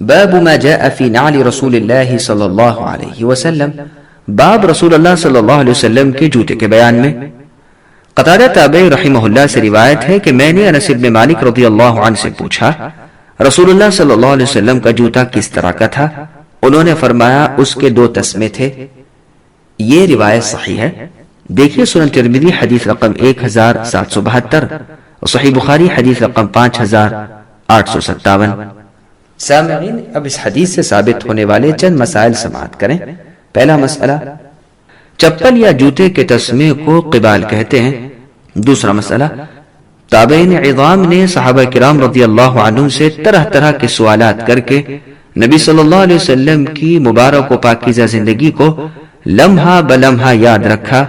باب ما جاء فی نعل رسول اللہ صلی اللہ علیہ وسلم، باب رسول اللہ صلی اللہ علیہ وسلم کے جوتے کے بیان میں۔ قتادہ تابعی رحمہ اللہ سے روایت ہے کہ میں نے انس بن مالک رضی اللہ عنہ سے پوچھا رسول اللہ صلی اللہ علیہ وسلم کا جوتا کس طرح کا تھا؟ انہوں نے فرمایا اس کے 2 تسمے تھے۔ یہ روایت صحیح ہے، دیکھیے سنن ترمذی حدیث رقم 1772 اور صحیح بخاری حدیث رقم 5857۔ سامعین، اب اس حدیث سے ثابت ہونے والے چند مسائل سماعت کریں۔ پہلا مسئلہ، چپل یا جوتے کے تسمے کو قبال کہتے ہیں۔ دوسرا مسئلہ، تابعین عظام نے صحابہ کرام رضی اللہ عنہ سے طرح طرح کے سوالات کر کے نبی صلی اللہ علیہ وسلم کی مبارک و پاکیزہ زندگی کو لمحہ بلمحہ یاد رکھا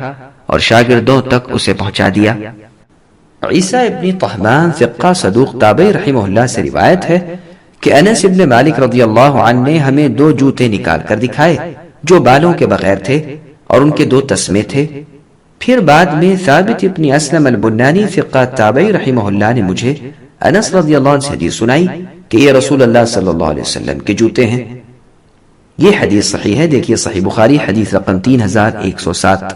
اور شاگردوں تک اسے پہنچا دیا۔ عیسیٰ ابن طہمان ثقہ صدوق تابعی رحمہ اللہ سے روایت ہے کہ انس ابن مالک رضی اللہ عنہ نے ہمیں 2 جوتے نکال کر دکھائے جو بالوں کے بغیر تھے اور ان کے 2 تسمے تھے۔ پھر بعد میں ثابت ابن اسلم البنانی ثقہ تابعی رحمہ اللہ نے مجھے انس رضی اللہ عنہ سے حدیث سنائی کہ یہ رسول اللہ صلی اللہ علیہ وسلم کے جوتے ہیں۔ یہ حدیث صحیح ہے، دیکھیے صحیح بخاری حدیث رقم 3107۔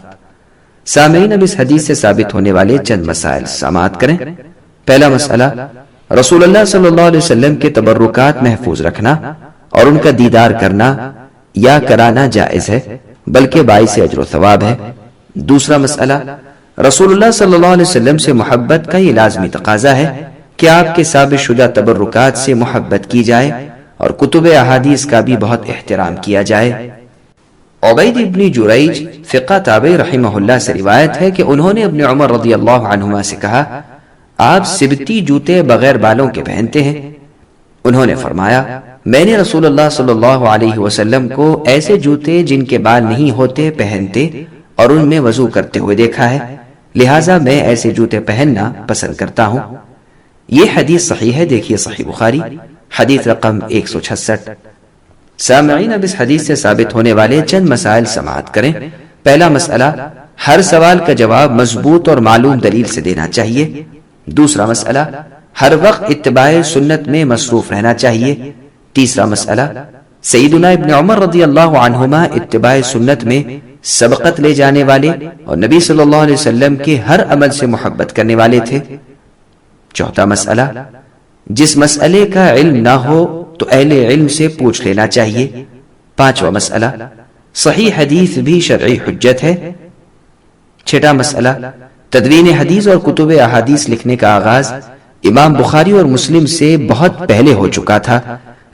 سامعین، اب اس حدیث سے ثابت ہونے والے چند مسائل سماعت کریں۔ پہلا مسئلہ، رسول اللہ صلی اللہ علیہ وسلم کے تبرکات محفوظ رکھنا اور ان کا دیدار کرنا یا کرانا جائز ہے، بلکہ باعث اجر و ثواب ہے۔ دوسرا مسئلہ، رسول اللہ صلی اللہ علیہ وسلم سے محبت کا یہ لازمی تقاضا ہے کہ آپ کے ثابت شدہ تبرکات سے محبت کی جائے اور کتب احادیث کا بھی بہت احترام کیا جائے۔ عبید ابن جریج ثقہ تابعی رحمہ اللہ سے روایت ہے کہ انہوں نے ابن عمر رضی اللہ عنہما سے کہا آپ سبتی جوتے بغیر بالوں کے پہنتے ہیں۔ انہوں نے فرمایا میں نے رسول اللہ صلی اللہ علیہ وسلم کو ایسے جوتے جن کے بال نہیں ہوتے پہنتے اور ان میں وضو کرتے ہوئے دیکھا ہے، لہٰذا میں ایسے جوتے پہننا پسند کرتا ہوں۔ یہ حدیث صحیح ہے، دیکھیے صحیح بخاری حدیث رقم 166۔ سامعین، اب اس حدیث سے ثابت ہونے والے چند مسائل سماعت کریں۔ پہلا مسئلہ، ہر سوال کا جواب مضبوط اور معلوم دلیل سے دینا چاہیے۔ دوسرا مسئلہ، ہر وقت اتباع سنت میں مصروف رہنا چاہیے۔ تیسرا مسئلہ، سیدنا ابن عمر رضی اللہ عنہما اتباع سنت میں سبقت لے جانے والے اور نبی صلی اللہ علیہ وسلم کے ہر عمل سے محبت کرنے والے تھے۔ چوتھا مسئلہ، جس مسئلے کا علم نہ ہو تو اہل علم سے پوچھ لینا چاہیے۔ پانچواں مسئلہ، صحیح حدیث بھی شرعی حجت ہے۔ چھٹا مسئلہ، تدوین حدیث اور کتب احادیث لکھنے کا آغاز امام بخاری اور مسلم سے بہت پہلے ہو چکا تھا،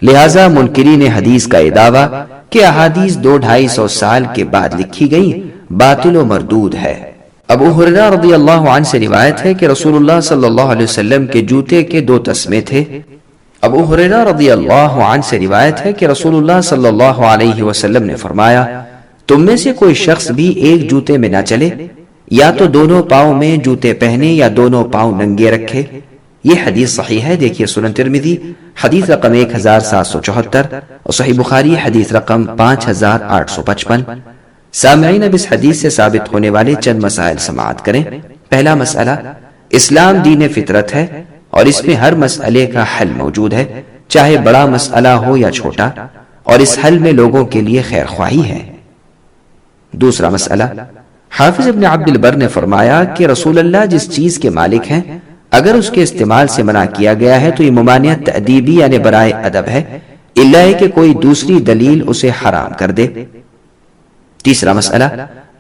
لہٰذا منکرین حدیث کا یہ دعویٰ کہ احادیث 200-250 سال کے بعد لکھی گئی باطل و مردود ہے۔ ابو ہریرہ رضی اللہ عنہ سے روایت ہے کہ رسول اللہ صلی اللہ علیہ وسلم کے جوتے کے 2 تسمے تھے۔ ابو ہریرہ رضی اللہ عنہ سے روایت ہے کہ رسول اللہ صلی اللہ علیہ وسلم نے فرمایا تم میں سے کوئی شخص بھی ایک جوتے میں نہ چلے، یا تو دونوں پاؤں میں جوتے پہنے یا دونوں پاؤں ننگے رکھے۔ یہ حدیث صحیح ہے، دیکھیے سنن ترمذی حدیث رقم 1774 اور صحیح بخاری حدیث رقم 5855۔ سامعین، اب اس حدیث سے ثابت ہونے والے چند مسائل سماعت کریں۔ پہلا مسئلہ، اسلام دین فطرت ہے اور اس میں ہر مسئلے کا حل موجود ہے، چاہے بڑا مسئلہ ہو یا چھوٹا، اور اس حل میں لوگوں کے لیے خیر خواہی ہے۔ دوسرا مسئلہ، حافظ ابن عبد البر نے فرمایا کہ رسول اللہ جس چیز کے مالک ہیں اگر اس کے استعمال سے منع کیا گیا ہے تو یہ ممانعت تأدیبی یعنی برائے ادب ہے، الا ہے کہ کوئی دوسری دلیل اسے حرام کر دے۔ تیسرا مسئلہ،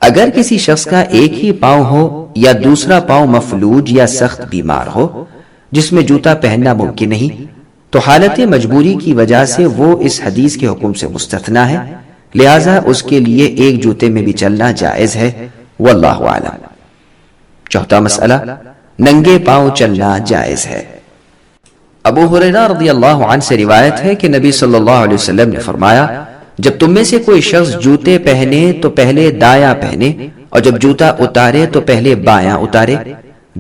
اگر کسی شخص کا ایک ہی پاؤں ہو یا دوسرا پاؤں مفلوج یا سخت بیمار ہو جس میں جوتا پہننا ممکن نہیں، تو حالت مجبوری کی وجہ سے وہ اس حدیث کے حکم سے مستثنی ہے، لہٰذا اس کے لیے ایک جوتے میں بھی چلنا جائز ہے، واللہ اعلم۔ چوتھا مسئلہ، ننگے پاؤں چلنا جائز ہے۔ ابو ہریرہ رضی اللہ عنہ سے روایت ہے کہ نبی صلی اللہ علیہ وسلم نے فرمایا جب تم میں سے کوئی شخص جوتے پہنے تو پہلے دایاں پہنے، اور جب جوتا اتارے تو پہلے بایاں اتارے،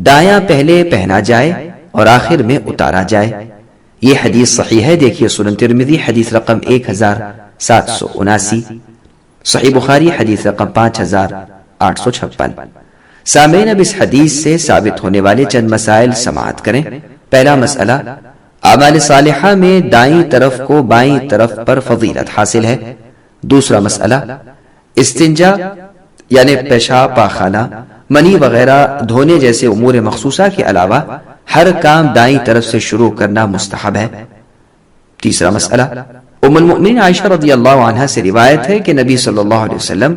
دایاں پہلے پہنا جائے اور آخر میں اتارا جائے۔ یہ حدیث صحیح ہے، دیکھیے سنن ترمذی حدیث رقم 1779، صحیح بخاری حدیث رقم 5856۔ سامعین، اب اس حدیث سے ثابت ہونے والے چند مسائل سماعت کریں۔ پہلا مسئلہ، اعمال صالحہ میں دائیں طرف کو بائیں طرف پر فضیلت حاصل ہے۔ دوسرا مسئلہ، استنجا یعنی پیشاب، پاخانہ، منی وغیرہ دھونے جیسے امور مخصوصہ کے علاوہ ہر کام دائیں طرف سے شروع کرنا مستحب ہے۔ تیسرا مسئلہ، ام المؤمنین عائشہ رضی اللہ عنہا سے روایت ہے کہ نبی صلی اللہ علیہ وسلم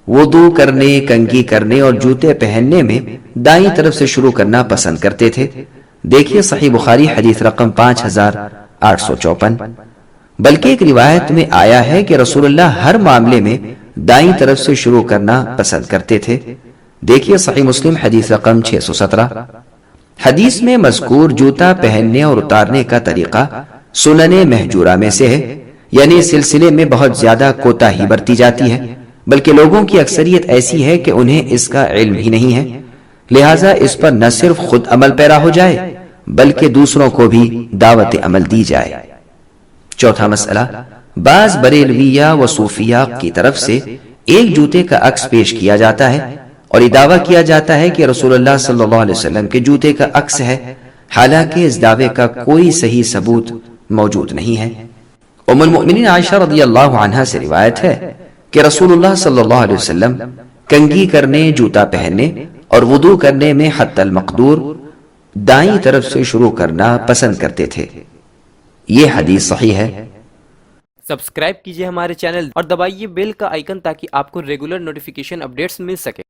وضو کرنے، کنگھی کرنے اور جوتے پہننے میں دائیں طرف سے شروع کرنا پسند کرتے تھے۔ دیکھیے صحیح بخاری حدیث رقم 5854۔ بلکہ ایک روایت میں آیا ہے کہ رسول اللہ ہر معاملے میں دائیں طرف سے شروع کرنا پسند کرتے تھے۔ دیکھیے صحیح مسلم حدیث رقم 617۔ حدیث میں مذکور جوتا پہننے اور اتارنے کا طریقہ سنن مہجورہ میں سے ہے، یعنی سلسلے میں بہت زیادہ کوتاہی برتی جاتی ہے، بلکہ لوگوں کی اکثریت ایسی ہے کہ انہیں اس کا علم ہی نہیں ہے، لہٰذا اس پر نہ صرف خود عمل پیرا ہو جائے بلکہ دوسروں کو بھی دعوت عمل دی جائے۔ چوتھا مسئلہ، بعض بریلویہ و صوفیہ کی طرف سے ایک جوتے کا عکس پیش کیا جاتا ہے اور یہ دعویٰ کیا جاتا ہے کہ رسول اللہ صلی اللہ علیہ وسلم کے جوتے کا عکس ہے، حالانکہ اس دعوے کا کوئی صحیح ثبوت موجود نہیں ہے۔ ام المؤمنین عائشہ رضی اللہ عنہا سے روایت ہے کہ رسول اللہ صلی اللہ علیہ وسلم کنگھی کرنے، جوتا پہننے اور وضو کرنے میں حتی المقدور دائیں طرف سے شروع کرنا پسند کرتے تھے۔ یہ حدیث صحیح ہے۔ سبسکرائب کیجئے ہمارے چینل اور دبائیے بیل کا آئیکن تاکہ آپ کو ریگولر نوٹیفیکیشن اپڈیٹس مل سکے۔